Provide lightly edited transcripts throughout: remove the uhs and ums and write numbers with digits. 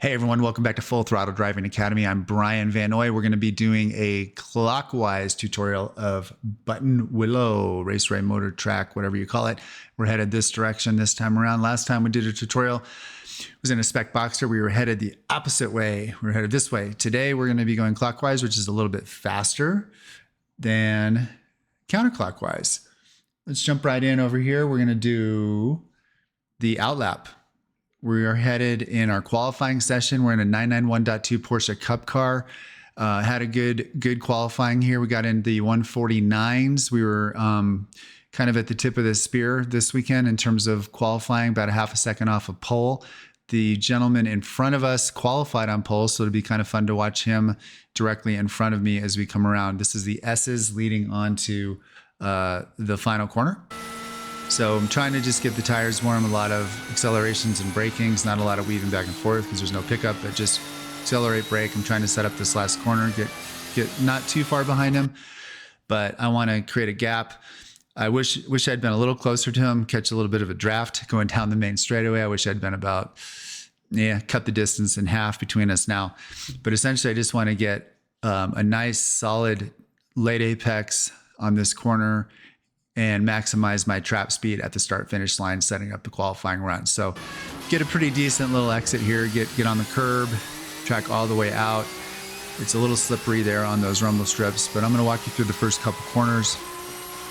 Hey everyone, welcome back to Full Throttle Driving Academy. I'm Brian Van Noy. We're going to be doing a clockwise tutorial of Buttonwillow, raceway, motor track, whatever you call it. We're headed this direction this time around. Last time we did a tutorial, it was in a spec Boxster. We were headed the opposite way. We were headed this way. Today we're going to be going clockwise, which is a little bit faster than counterclockwise. Let's jump right in over here. We're going to do the outlap. We are headed in our qualifying session. We're in a 991.2 Porsche Cup car. Had a good qualifying here. We got in the 149s. We were kind of at the tip of the spear this weekend in terms of qualifying, about a half a second off of pole. The gentleman in front of us qualified on pole, so it'll be kind of fun to watch him directly in front of me as we come around. This is the S's leading on to the final corner. So I'm trying to just get the tires warm, a lot of accelerations and brakings, not a lot of weaving back and forth because there's no pickup, but just accelerate, brake. I'm trying to set up this last corner, get not too far behind him, but I want to create a gap. I wish I'd been a little closer to him, catch a little bit of a draft going down the main straightaway. I wish I'd been about, cut the distance in half between us now. But essentially, I just want to get a nice solid late apex on this corner and maximize my trap speed at the start-finish line, setting up the qualifying run. So get a pretty decent little exit here, get on the curb, track all the way out. It's a little slippery there on those rumble strips, but I'm gonna walk you through the first couple corners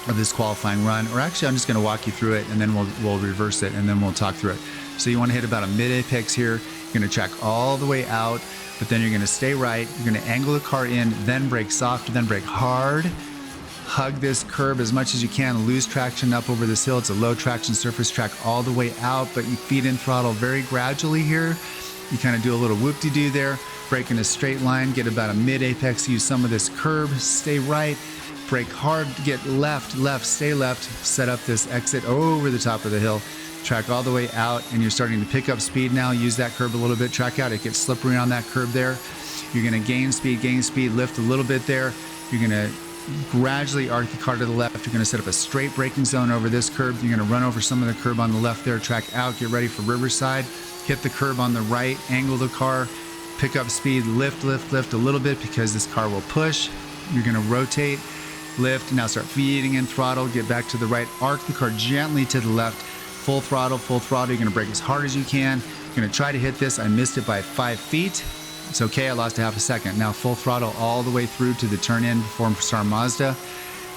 of this qualifying run, or actually I'm just gonna walk you through it and then we'll reverse it and then we'll talk through it. So you wanna hit about a mid-apex here, you're gonna track all the way out, but then you're gonna stay right, you're gonna angle the car in, then brake soft, then brake hard, hug this curb as much as you can, lose traction up over this hill. It's a low traction surface track all the way out, but you feed in throttle very gradually here. You kind of do a little whoop-de-doo there, brake in a straight line, get about a mid-apex, use some of this curb, stay right, brake hard, get left, stay left, set up this exit over the top of the hill, track all the way out, and you're starting to pick up speed now. Use that curb a little bit, track out, it gets slippery on that curb there. You're gonna gain speed, lift a little bit there. You're gonna gradually arc the car to the left. You're going to set up a straight braking zone over this curb. You're going to run over some of the curb on the left there, track out, get ready for Riverside, hit the curb on the right, angle the car, pick up speed, lift a little bit because this car will push. You're going to rotate, lift, now start feeding in throttle, get back to the right, arc the car gently to the left, full throttle. You're going to brake as hard as you can. You're going to try to hit this. I missed it by 5 feet. It's okay, I lost a half a second. Now full throttle all the way through to the turn-in before Star Mazda.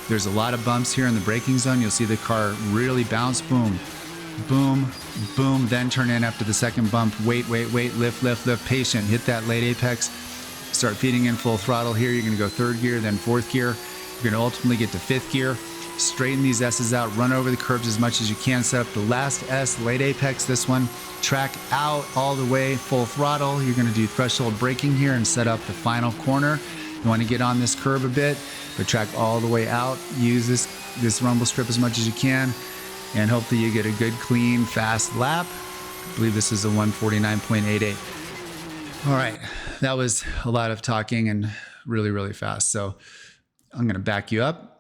There's a lot of bumps here in the braking zone. You'll see the car really bounce, boom, boom, boom, then turn in after the second bump. Wait, lift, patient, hit that late apex. Start feeding in full throttle here. You're gonna go third gear, then fourth gear. You're gonna ultimately get to fifth gear. Straighten these S's out, run over the curbs as much as you can, set up the last S, late apex, this one, track out all the way, full throttle. You're gonna do threshold braking here and set up the final corner. You wanna get on this curb a bit, but track all the way out. Use this rumble strip as much as you can, and hopefully you get a good, clean, fast lap. I believe this is a 149.88. All right, that was a lot of talking and really fast. So I'm gonna back you up.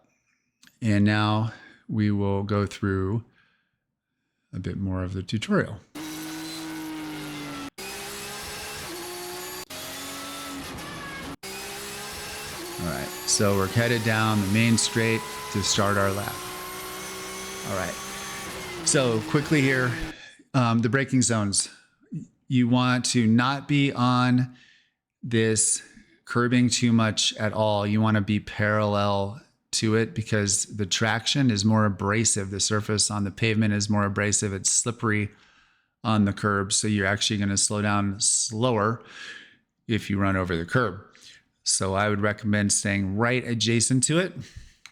And now we will go through a bit more of the tutorial. All right, so we're headed down the main straight to start our lap. All right, so quickly here, the braking zones. You want to not be on this curbing too much at all. You want to be parallel to it because the traction is more abrasive. The surface on the pavement is more abrasive. It's slippery on the curb. So you're actually going to slow down slower if you run over the curb. So I would recommend staying right adjacent to it,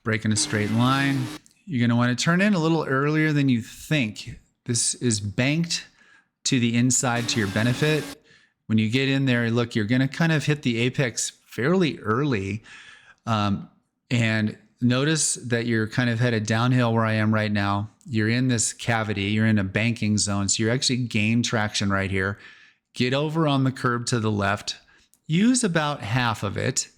brake in a straight line. You're going to want to turn in a little earlier than you think. This is banked to the inside to your benefit. When you get in there, look, you're going to kind of hit the apex fairly early. And notice that you're kind of headed downhill where I am right now. You're in this cavity, you're in a banking zone. So you're actually gain traction right here. Get over on the curb to the left, use about half of it.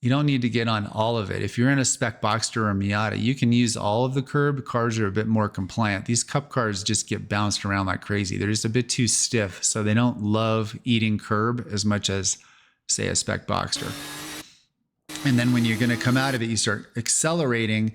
You don't need to get on all of it. If you're in a spec Boxster or Miata, you can use all of the curb. Cars are a bit more compliant. These cup cars just get bounced around like crazy. They're just a bit too stiff, so they don't love eating curb as much as, say, a spec Boxster. And then when you're going to come out of it, you start accelerating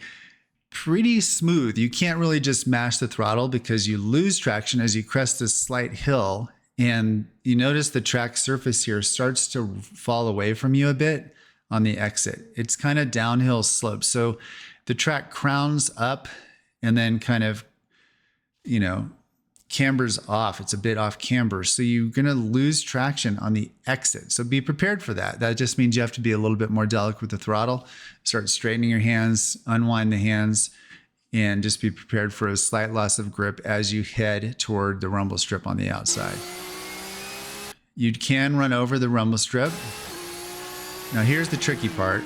pretty smooth. You can't really just mash the throttle because you lose traction as you crest this slight hill. And you notice the track surface here starts to fall away from you a bit on the exit. It's kind of downhill slope. So the track crowns up and then kind of, you know, cambers off. It's a bit off camber. So you're going to lose traction on the exit. So be prepared for that. That just means you have to be a little bit more delicate with the throttle. Start straightening your hands, unwind the hands, and just be prepared for a slight loss of grip as you head toward the rumble strip on the outside. You can run over the rumble strip. Now here's the tricky part.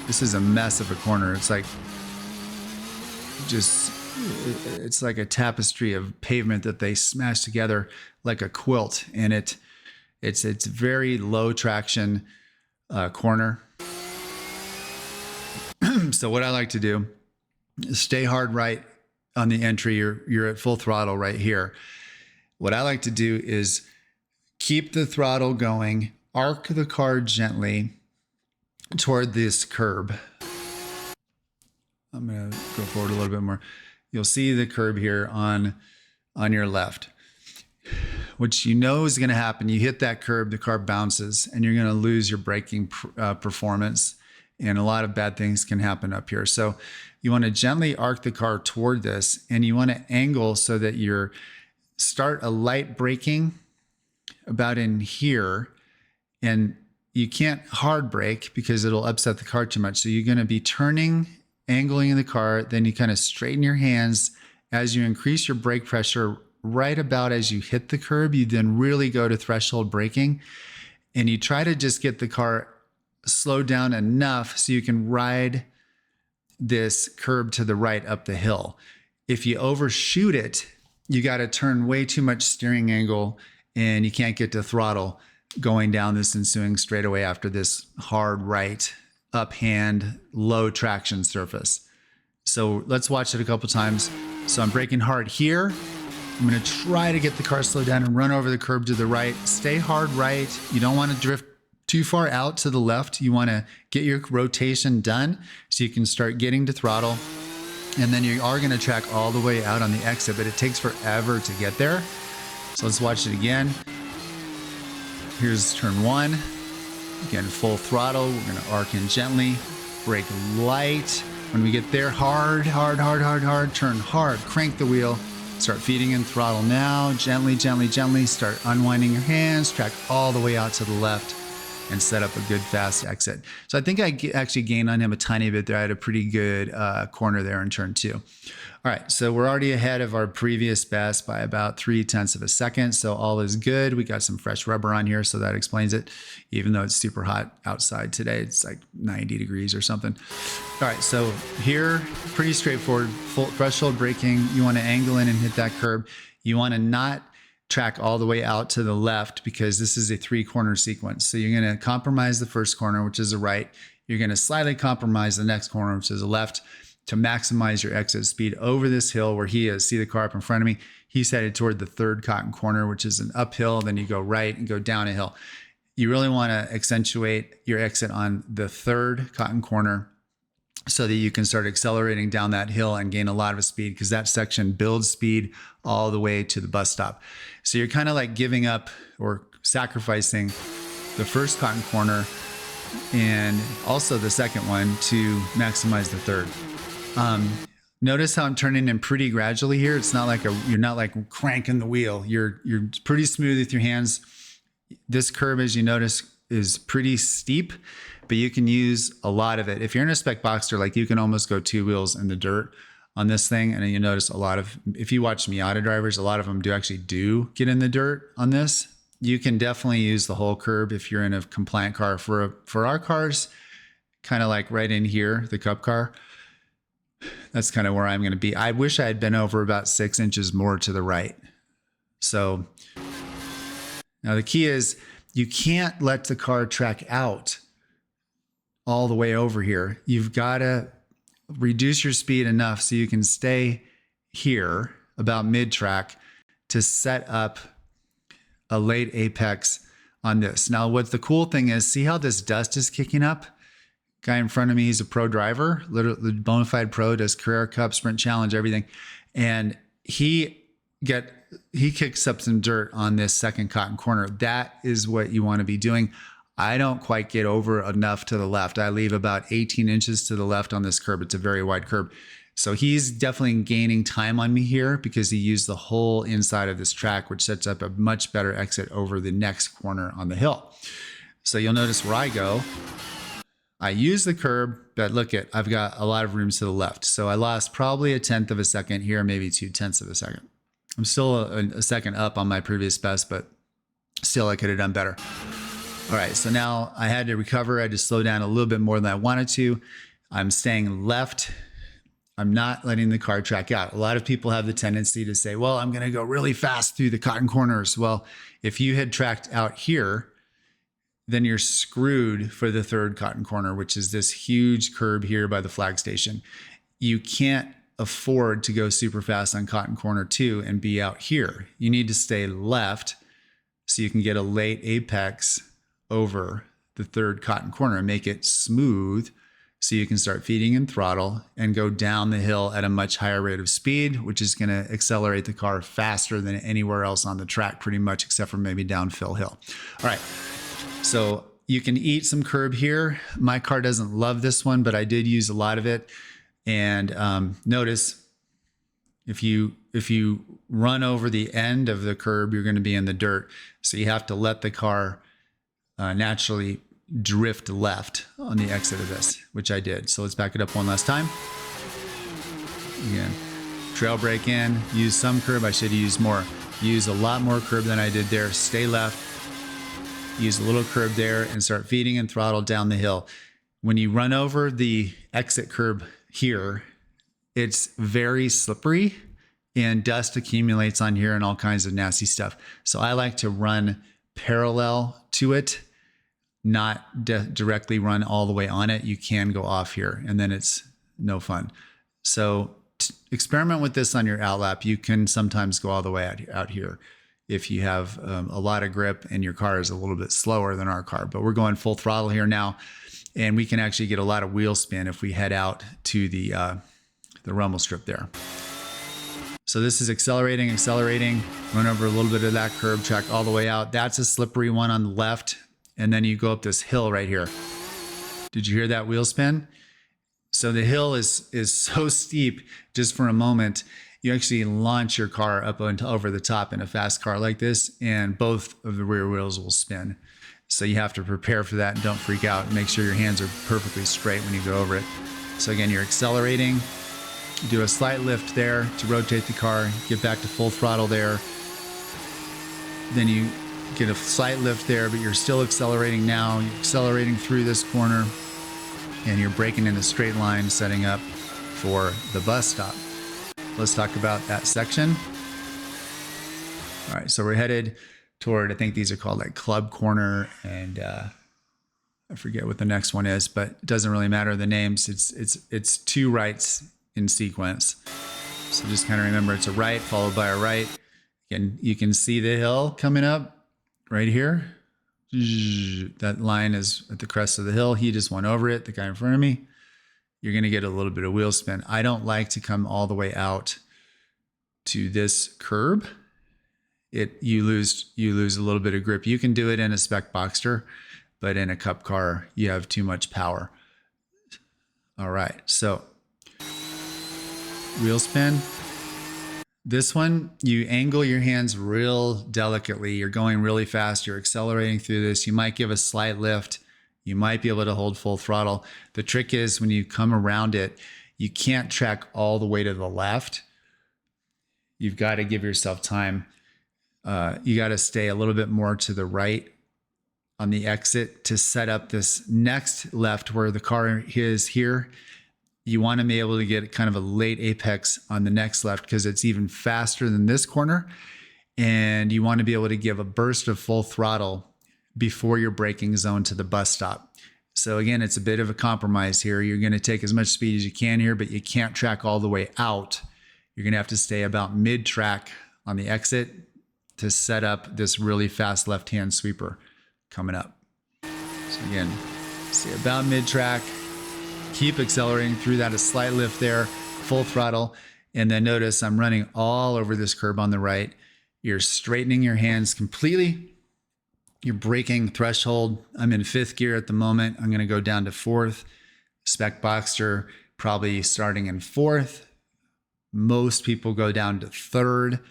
This is a mess of a corner. It's like it's like a tapestry of pavement that they smash together like a quilt, and it's very low traction corner. So what I like to do is stay hard right on the entry. You're at full throttle right here. What I like to do is keep the throttle going, arc the car gently toward this curb. I'm going to go forward a little bit more. You'll see the curb here on your left. What you know is going to happen, you hit that curb, the car bounces, and you're going to lose your braking performance, and a lot of bad things can happen up here. So you want to gently arc the car toward this, and you want to angle so that you start a light braking about in here, and you can't hard brake because it'll upset the car too much. So you're going to be turning, angling in the car, then you kind of straighten your hands as you increase your brake pressure right about as you hit the curb. You then really go to threshold braking, and you try to just get the car slowed down enough so you can ride this curb to the right up the hill. If you overshoot it, you got to turn way too much steering angle, and you can't get to throttle going down this ensuing straightaway after this hard right uphand low traction surface. So let's watch it a couple times. So I'm braking hard here. I'm going to try to get the car slowed down and run over the curb to the right. Stay hard right. You don't want to drift too far out to the left. You want to get your rotation done so you can start getting to throttle. And then you are going to track all the way out on the exit, but it takes forever to get there. So let's watch it again. Here's turn one. Again, full throttle. We're going to arc in gently, brake light. When we get there, hard, hard, hard, hard, hard, turn hard, crank the wheel, start feeding in throttle now, gently, gently, gently, start unwinding your hands, track all the way out to the left, and set up a good fast exit. So I think I actually gained on him a tiny bit there. I had a pretty good corner there in turn two. All right, so we're already ahead of our previous best by about 0.3 of a second. So all is good. We got some fresh rubber on here, so that explains it. Even though it's super hot outside today, it's like 90 degrees or something. All right, so here, pretty straightforward, full threshold braking. You want to angle in and hit that curb. You want to not track all the way out to the left because this is a 3-corner sequence. So you're going to compromise the first corner, which is a right. You're going to slightly compromise the next corner, which is a left, to maximize your exit speed over this hill where he is. See the car up in front of me? He's headed toward the third cotton corner, which is an uphill. Then you go right and go down a hill. You really want to accentuate your exit on the third cotton corner so that you can start accelerating down that hill and gain a lot of speed, because that section builds speed all the way to the bus stop. So you're kind of like giving up or sacrificing the first cotton corner and also the second one to maximize the third. Notice how I'm turning in pretty gradually here. It's not like you're not like cranking the wheel. You're pretty smooth with your hands. This curve, as you notice, is pretty steep, but you can use a lot of it. If you're in a spec Boxster, like, you can almost go 2 wheels in the dirt on this thing. And then you notice a lot of, if you watch Miata drivers, a lot of them do get in the dirt on this. You can definitely use the whole curb if you're in a compliant car. For our cars, kind of like right in here, the Cup car, that's kind of where I'm going to be. I wish I had been over about 6 inches more to the right. So now the key is you can't let the car track out all the way over here. You've got to reduce your speed enough so you can stay here about mid-track to set up a late apex on this. Now, what the cool thing is, see how this dust is kicking up? Guy in front of me, he's a pro driver, literally bona fide pro, does Carrera Cup, Sprint Challenge, everything. And he kicks up some dirt on this second cotton corner. That is what you want to be doing. I don't quite get over enough to the left. I leave about 18 inches to the left on this curb. It's a very wide curb. So he's definitely gaining time on me here because he used the whole inside of this track, which sets up a much better exit over the next corner on the hill. So you'll notice where I go, I use the curb, but look at, I've got a lot of room to the left. So I lost probably 1/10 of a second here, maybe 2/10 of a second. I'm still a second up on my previous best, but still I could have done better. All right, so now I had to recover. I had to slow down a little bit more than I wanted to. I'm staying left. I'm not letting the car track out. A lot of people have the tendency to say, well, I'm going to go really fast through the cotton corners. Well, if you had tracked out here, then you're screwed for the third cotton corner, which is this huge curb here by the flag station. You can't afford to go super fast on cotton corner 2 and be out here. You need to stay left so you can get a late apex over the third cotton corner and make it smooth so you can start feeding in throttle and go down the hill at a much higher rate of speed, which is going to accelerate the car faster than anywhere else on the track, pretty much, except for maybe down Phil Hill. All right, so you can eat some curb here. My car doesn't love this one, but I did use a lot of it. And notice if you run over the end of the curb, you're going to be in the dirt. So you have to let the car naturally drift left on the exit of this, which I did. So let's back it up one last time. Again, trail brake in, use some curb. I should have used more. Use a lot more curb than I did there. Stay left, use a little curb there and start feeding and throttle down the hill. When you run over the exit curb here, it's very slippery and dust accumulates on here and all kinds of nasty stuff. So I like to run parallel to it, not directly run all the way on it. You can go off here and then it's no fun. So experiment with this on your outlap. You can sometimes go all the way out here if you have a lot of grip and your car is a little bit slower than our car. But we're going full throttle here now, and we can actually get a lot of wheel spin if we head out to the rumble strip there. So this is accelerating, run over a little bit of that curb, track all the way out. That's a slippery one on the left. And then you go up this hill right here. Did you hear that wheel spin? So the hill is so steep, just for a moment, you actually launch your car up over the top in a fast car like this, and both of the rear wheels will spin. So you have to prepare for that and don't freak out. Make sure your hands are perfectly straight when you go over it. So again, you're accelerating, do a slight lift there to rotate the car, get back to full throttle there. Then you get a slight lift there, but you're still accelerating now. You're accelerating through this corner and you're braking in a straight line, setting up for the bus stop. Let's talk about that section. All right, so we're headed toward, I think these are called like Club Corner, and I forget what the next one is, but it doesn't really matter the names. It's two rights in sequence. So just kind of remember it's a right followed by a right. Again, you can see the hill coming up right here. That line is at the crest of the hill. He just went over it, the guy in front of me. You're going to get a little bit of wheel spin. I don't like to come all the way out to this curb. You lose a little bit of grip. You can do it in a spec Boxster, but in a cup car, you have too much power. All right, so wheel spin. This one, you angle your hands real delicately. You're going really fast. You're accelerating through this. You might give a slight lift. You might be able to hold full throttle. The trick is when you come around it, you can't track all the way to the left. You've got to give yourself time. You got to stay a little bit more to the right on the exit to set up this next left where the car is here. You want to be able to get kind of a late apex on the next left because it's even faster than this corner. And you want to be able to give a burst of full throttle before your braking zone to the bus stop. So again, it's a bit of a compromise here. You're going to take as much speed as you can here, but you can't track all the way out. You're going to have to stay about mid-track on the exit to set up this really fast left-hand sweeper coming up. So again, stay about mid-track, keep accelerating through that, a slight lift there, full throttle. And then notice I'm running all over this curb on the right. You're straightening your hands completely. You're braking threshold. I'm in 5th gear at the moment. I'm going to go down to 4th. Spec Boxster probably starting in 4th. Most people go down to 3rd.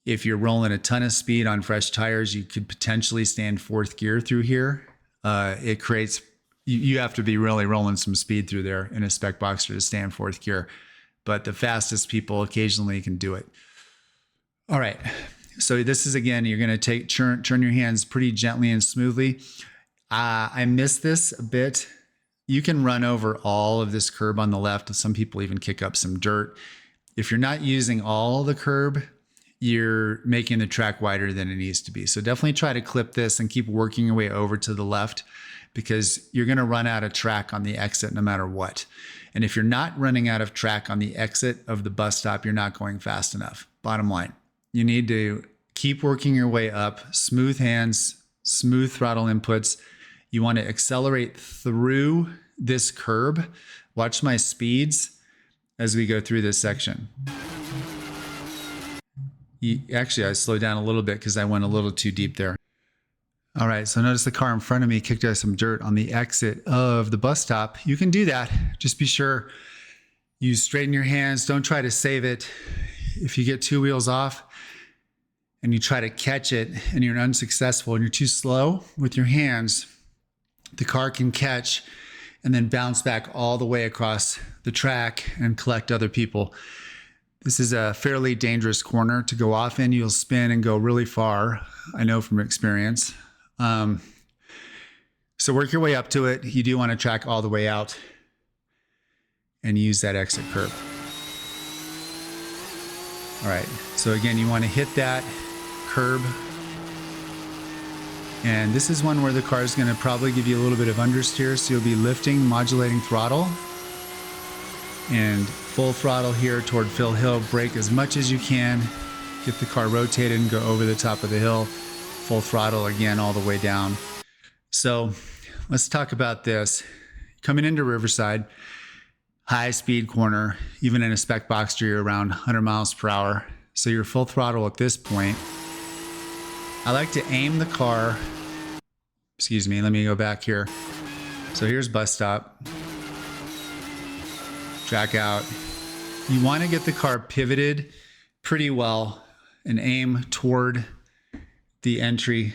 If you're rolling a ton of speed on fresh tires, you could potentially stay in 4th gear through here. It creates, you have to be really rolling some speed through there in a Spec Boxster to stay in 4th gear. But the fastest people occasionally can do it. All right. So this is, again, you're going to turn your hands pretty gently and smoothly. I missed this a bit. You can run over all of this curb on the left. Some people even kick up some dirt. If you're not using all the curb, you're making the track wider than it needs to be. So definitely try to clip this and keep working your way over to the left, because you're going to run out of track on the exit no matter what. And if you're not running out of track on the exit of the bus stop, you're not going fast enough. Bottom line. You need to keep working your way up, smooth hands, smooth throttle inputs. You want to accelerate through this curb. Watch my speeds as we go through this section. Actually, I slowed down a little bit because I went a little too deep there. All right, so notice the car in front of me kicked out some dirt on the exit of the bus stop. You can do that. Just be sure you straighten your hands. Don't try to save it. If you get 2 wheels off and you try to catch it and you're unsuccessful and you're too slow with your hands, the car can catch and then bounce back all the way across the track and collect other people. This is a fairly dangerous corner to go off in. You'll spin and go really far. I know from experience. So work your way up to it. You do want to track all the way out and use that exit curb. All right, so again, you want to hit that curb. And this is one where the car is going to probably give you a little bit of understeer, so you'll be lifting, modulating throttle, and full throttle here toward Phil Hill. Brake as much as you can, get the car rotated and go over the top of the hill. Full throttle again all the way down. So let's talk about this. Coming into Riverside, high speed corner, even in a Spec Boxster, you're around 100 miles per hour. So you're full throttle at this point. I like to aim the car. Excuse me, let me go back here. So here's bus stop. Track out. You want to get the car pivoted pretty well and aim toward the entry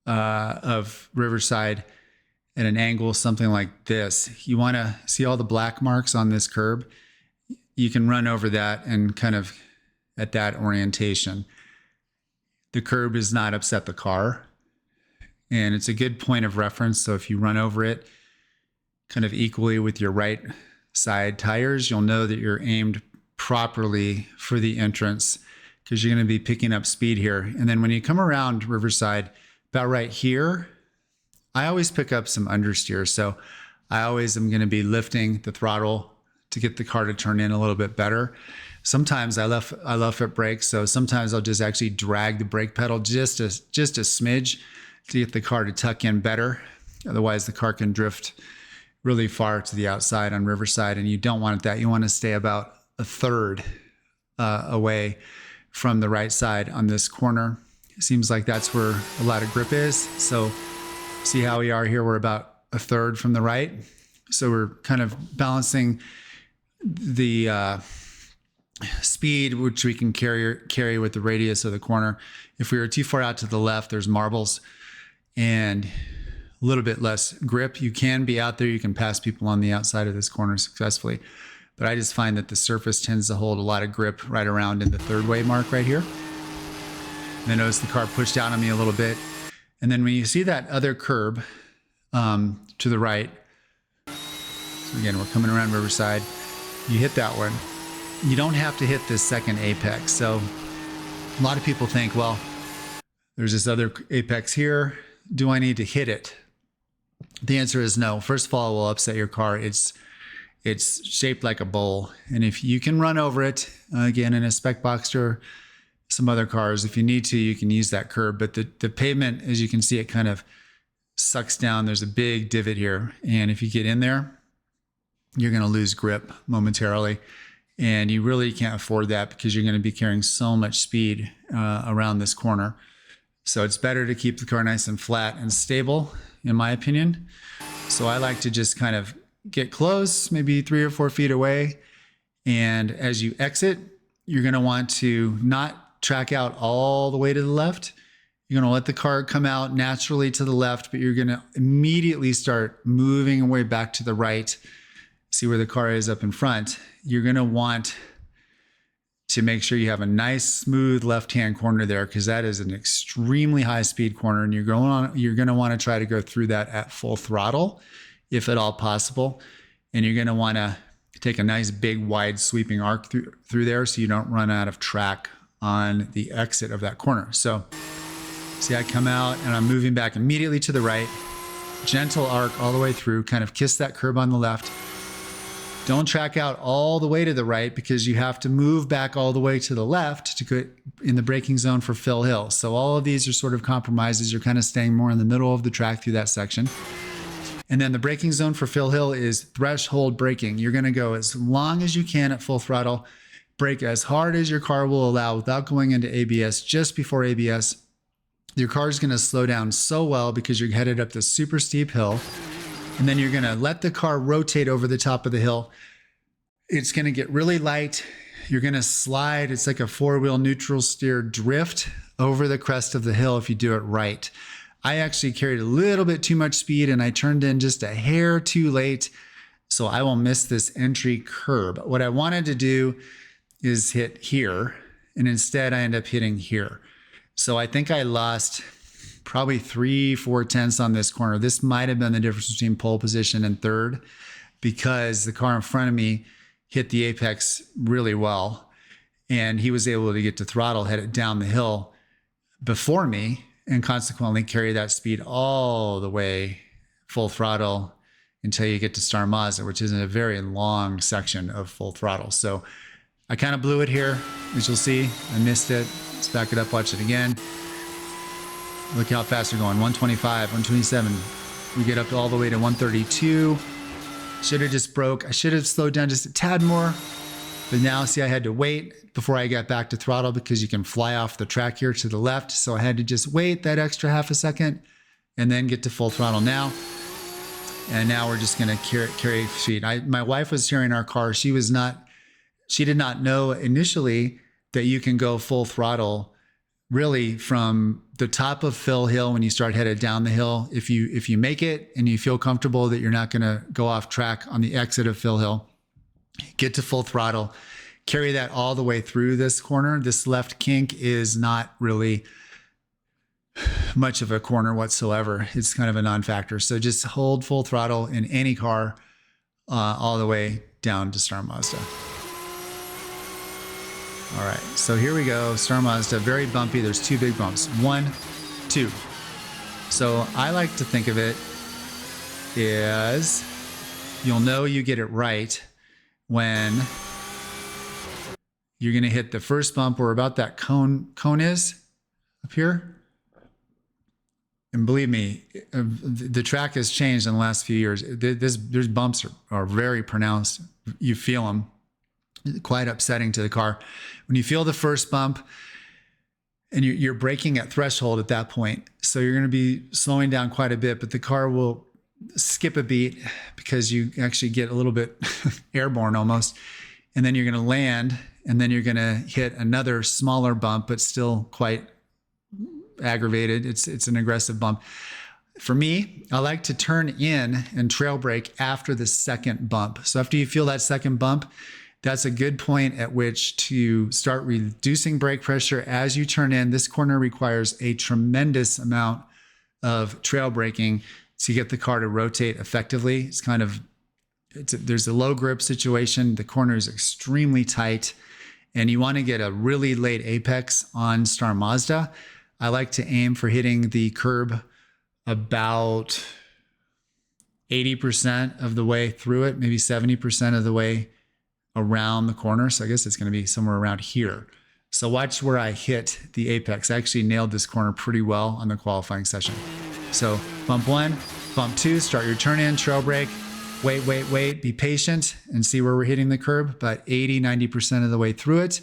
of Riverside at an angle, something like this. You want to see all the black marks on this curb. You can run over that and kind of at that orientation. The curb does not upset the car, and it's a good point of reference. So if you run over it kind of equally with your right side tires, you'll know that you're aimed properly for the entrance, because you're going to be picking up speed here. And then when you come around Riverside, about right here, I always pick up some understeer. So I always am going to be lifting the throttle to get the car to turn in a little bit better. Sometimes I left foot brakes, so sometimes I'll just actually drag the brake pedal just a smidge to get the car to tuck in better. Otherwise, the car can drift really far to the outside on Riverside, and you don't want that. You want to stay about a third away from the right side on this corner. It seems like that's where a lot of grip is. So see how we are here? We're about a third from the right. So we're kind of balancing the speed, which we can carry with the radius of the corner. If we were too far out to the left, there's marbles and a little bit less grip. You can be out there. You can pass people on the outside of this corner successfully. But I just find that the surface tends to hold a lot of grip right around in the third way mark right here. And then notice the car pushed down on me a little bit. And then when you see that other curb to the right, so again, we're coming around Riverside, you hit that one. You don't have to hit this second apex. So a lot of people think, well, there's this other apex here. Do I need to hit it? The answer is no. First of all, it will upset your car. It's shaped like a bowl. And if you can run over it, again, in a spec Boxster, some other cars, if you need to, you can use that curb. But the pavement, as you can see, it kind of sucks down. There's a big divot here. And if you get in there, you're going to lose grip momentarily. And you really can't afford that because you're going to be carrying so much speed around this corner. So it's better to keep the car nice and flat and stable, in my opinion. So I like to just kind of get close, maybe 3 or 4 feet away. And as you exit, you're going to want to not track out all the way to the left. You're going to let the car come out naturally to the left, but you're going to immediately start moving away back to the right. See where the car is up in front. You're going to want to make sure you have a nice, smooth left-hand corner there, because that is an extremely high-speed corner, and you're going to want to try to go through that at full throttle, if at all possible. And you're going to want to take a nice, big, wide, sweeping arc through there, so you don't run out of track on the exit of that corner. So, see, I come out and I'm moving back immediately to the right, gentle arc all the way through, kind of kiss that curb on the left. Don't track out all the way to the right, because you have to move back all the way to the left to get in the braking zone for Phil Hill. So all of these are sort of compromises. You're kind of staying more in the middle of the track through that section. And then the braking zone for Phil Hill is threshold braking. You're going to go as long as you can at full throttle, brake as hard as your car will allow without going into ABS. Just before ABS, your car is going to slow down so well because you're headed up this super steep hill. And then you're going to let the car rotate over the top of the hill. It's going to get really light. You're going to slide. It's like a 4-wheel neutral steer drift over the crest of the hill if you do it right. I actually carried a little bit too much speed and I turned in just a hair too late. So I will miss this entry curb. What I wanted to do is hit here, and instead I end up hitting here. So I think I lost probably 3-4 tenths on this corner. This might have been the difference between pole position and third, because the car in front of me hit the apex really well, and he was able to get to throttle, head it down the hill before me, and consequently carry that speed all the way full throttle until you get to Star Mazda, which is a very long section of full throttle. So I kind of blew it here, as you'll see. I missed it. Let's back it up, watch it again. Look how fast we're going, 125, 127. We get up all the way to 132. Should have just broke. I should have slowed down just a tad more. But now, see, I had to wait before I got back to throttle, because you can fly off the track here to the left. So I had to just wait that extra half a second and then get to full throttle now. And now we're just going to carry speed. My wife was here in our car. She did not know initially that you can go full throttle really from the top of Phil Hill when you start headed down the hill. If you make it and you feel comfortable that you're not going to go off track on the exit of Phil Hill, get to full throttle, carry that all the way through this corner. This left kink is not really much of a corner whatsoever. It's kind of a non-factor. So just hold full throttle in any car all the way down to Star Mazda. All right, so here we go. Star Mazda, very bumpy. There's 2 big bumps. 1, 2. So I like to think of it as, you'll know you get it right when you're going to hit the first bump where about that cone is up here. And believe me, the track has changed in the last few years. There's bumps are very pronounced. You feel them. Quite upsetting to the car. When you feel the first bump, and you're braking at threshold at that point, so you're going to be slowing down quite a bit, but the car will skip a beat because you actually get a little bit airborne almost, and then you're going to land, and then you're going to hit another smaller bump, but still quite aggravated. It's an aggressive bump. For me, I like to turn in and trail brake after the second bump. So after you feel that second bump, that's a good point at which to start reducing brake pressure as you turn in. This corner requires a tremendous amount of trail braking to get the car to rotate effectively. There's a low grip situation. The corner is extremely tight, and you want to get a really late apex on Star Mazda. I like to aim for hitting the curb about 80% of the way through it, maybe 70% of the way around the corner. So I guess it's going to be somewhere around here. So watch where I hit the apex. I actually nailed this corner pretty well on the qualifying session. So bump 1, bump 2, start your turn in, trail brake, wait, be patient and see where we're hitting the curb, but 80, 90% of the way through it.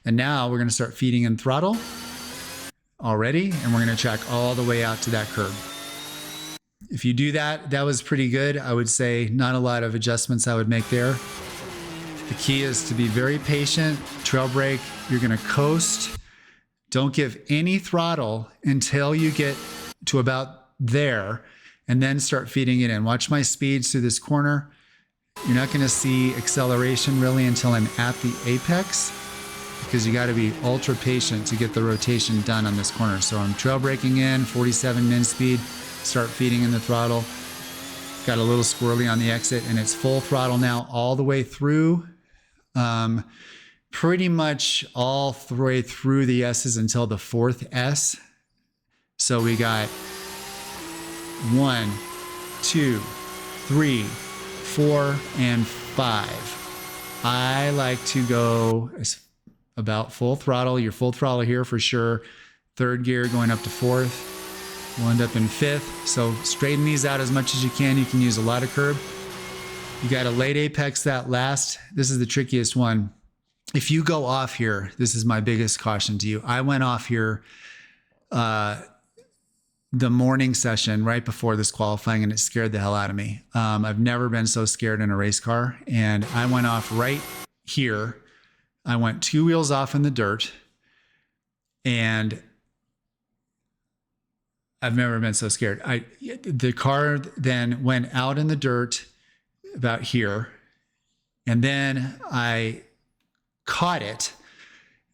And now we're going to start feeding in throttle already, and we're going to track all the way out to that curb. If you do that, that was pretty good. I would say not a lot of adjustments I would make there. The key is to be very patient, trail brake. You're going to coast. Don't give any throttle until you get to about there, and then start feeding it in. Watch my speeds through this corner. You're not going to see acceleration really until I'm at the apex, because you got to be ultra patient to get the rotation done on this corner. So I'm trail braking in, 47 min speed, start feeding in the throttle. Got a little squirrely on the exit, and it's full throttle now all the way through. Pretty much all the way through the S's until the 4th S. So we got 1, 2, 3, 4, and 5. I like to go about full throttle. Your full throttle here for sure. 3rd gear going up to 4th. We'll end up in 5th. So straighten these out as much as you can. You can use a lot of curb. You got a late apex that last. This is the trickiest one. If you go off here, this is my biggest caution to you. I went off here the morning session right before this qualifying, and it scared the hell out of me. I've never been so scared in a race car. And I went off right here. I went 2 wheels off in the dirt, and I've never been so scared. The car then went out in the dirt about here, and then I caught it,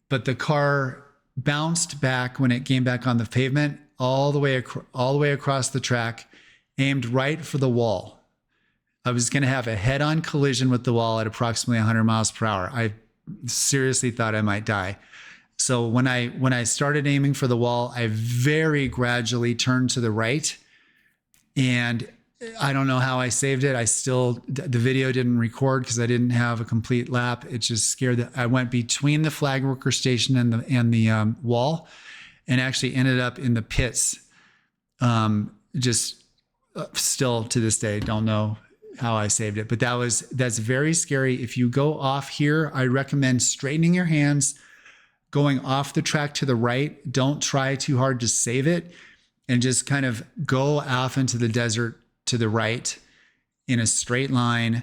but the car bounced back when it came back on the pavement all the way across the track, aimed right for the wall. I was going to have a head-on collision with the wall at approximately 100 miles per hour. I seriously thought I might die. So when I started aiming for the wall, I very gradually turned to the right, and I don't know how I saved it. The video didn't record because I didn't have a complete lap. It just scared I went between the flag worker station and the wall, and actually ended up in the pits. Still to this day, don't know how I saved it, but that's very scary. If you go off here, I recommend straightening your hands, going off the track to the right. Don't try too hard to save it, and just kind of go off into the desert to the right in a straight line.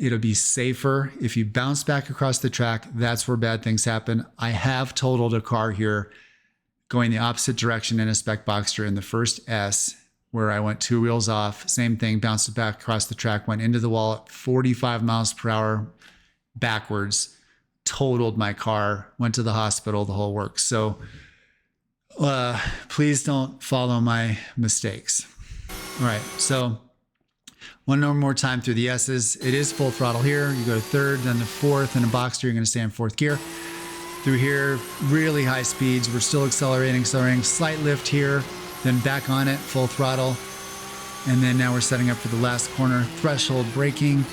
It'll be safer. If you bounce back across the track, that's where bad things happen. I have totaled a car here going the opposite direction in a spec Boxster in the first S, where I went 2 wheels off. Same thing, bounced it back across the track, went into the wall at 45 miles per hour backwards, totaled my car, went to the hospital, the whole works. So please don't follow my mistakes. All right, so one more time through the S's. It is full throttle here. You go to 3rd, then to 4th. In a Boxster, you're going to stay in 4th gear. Through here, really high speeds. We're still accelerating, slight lift here, then back on it, full throttle. And then now we're setting up for the last corner, threshold braking.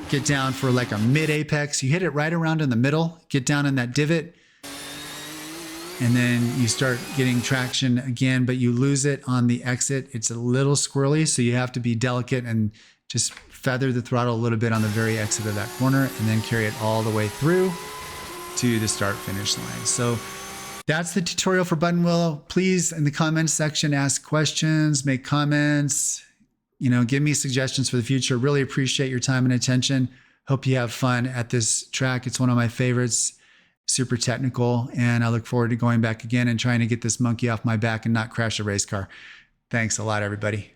Get down for like a mid apex. You hit it right around in the middle, get down in that divot, and then you start getting traction again, but you lose it on the exit. It's a little squirrely, so you have to be delicate and just feather the throttle a little bit on the very exit of that corner, and then carry it all the way through to the start finish line. So that's the tutorial for Buttonwillow. Please, in the comments section, ask questions, make comments, give me suggestions for the future. Really appreciate your time and attention. Hope you have fun at this track. It's one of my favorites. Super technical, and I look forward to going back again and trying to get this monkey off my back and not crash a race car. Thanks a lot, everybody.